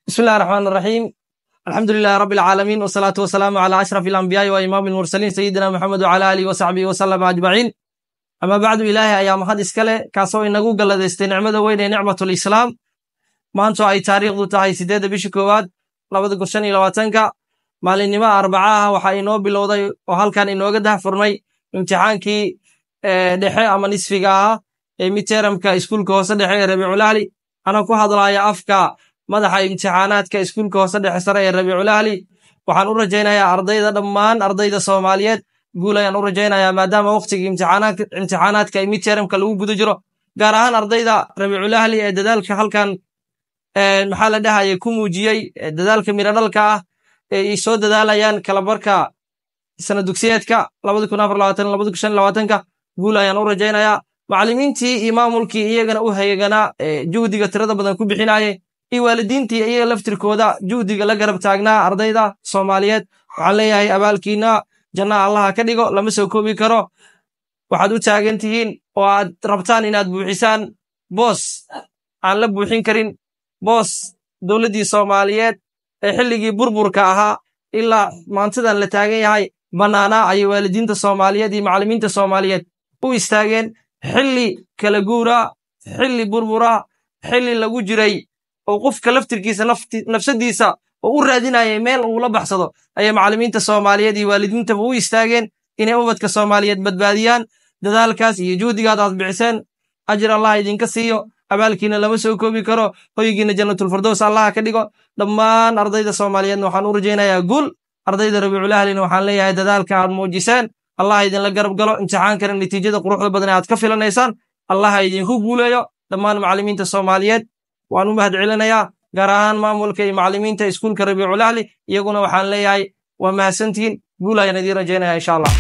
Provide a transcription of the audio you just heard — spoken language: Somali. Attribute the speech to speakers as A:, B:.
A: بسم الله الرحمن الرحيم. الحمد لله رب العالمين والصلاة والسلام على أشرف الأنبياء وإمام المرسلين سيدنا محمد وعلى آله وصحبه وسلم أجمعين. أما بعد إلهي أيام هاد إسكاله كاسو إنغو قلدستي نعمة وين نعمة الإسلام maanta ay taariikhdu tahay 8 bishii koowaad 2025 maalinimo Arbacaha waxa inoo bilowday oo halkan inooga daahfurnay imtixaankii dhexe ama nisfiga ah ee midtermka iskuulka hoose dhexe ee Rabiicul Ahli ana ku hadlaaya afka madaxa imtixaanaadka iskuulka hoose dhexe sare ee Rabiicul Ahli waxaan u rajaynayaa ardayda dhammaan ardayda Soomaaliyeed guul ayaan u rajaynayaa maadaama waqtigii imtixaanaadka ee midtermka lagu guda jiro gaar ahaan ardayda Rabiicul Ahli ee dadaalka halkan maxaa la dhahaye ku muujiyay dadaalka miradhalka ah ee soo dadaalayaan kala barka sana dugsiyeedka 2024-2025 guul ayaan u rajaynayaa macallimiintii iyo maamulkii iyagana u hayagana juhdiga tirada badan ku bixinayay iyo waalidiintii iyaga laftirkooda juhdiga la garab taagnaa ardayda Soomaaliyeed waxaan leeyahay abaalkiina janna Allah ka dhigo lama soo koobi karo waxaad u taagan tihiin oo aad rabtaan inaad buuxisaan boos aan la buuxin karin boos dawladii Soomaaliyeed ee xilligii burburka ahaa ilaa maantadan la taagan yahay banaana ay waalidiinta Soomaaliyeed iyo macallimiinta Soomaaliyeed u istaageen xilli kala guura xilli burbura xilli lagu jiray oo qofka laftirkiisa nafsadiisa oo u raadinayay meel uu la baxsado ay macallimiinta Soomaaliyeed iyo waalidiinta u istaageen inay ubadka Soomaaliyeed badbaadiyaan dadaalkaas iyo juhdigaad aad bixiseen ajir Allah idinka siiyo abaalkiina lama soo koobi karo hoygiina jannatul firdaws Allah ka dhigo dhammaan ardayda Soomaaliyeed waxaan u rajaynayaa guul ardayda Rabiicul Ahli waxaan leeyahay dadaalka aad muujiseen Allah idin la garab galo imtixaankana natiijada quruxda badan aad ka filanaysaan Allah idinku guuleeyo dhammaan macallimiinta Soomaaliyeed waan u mahadcelinayaa gaar ahaan maamulka iyo macallimiinta iskuulka Rabiicul Ahli iyaguna waxaan leeyahay waa mahadsantiin guul ayaan idin rajaynayaa insha Allah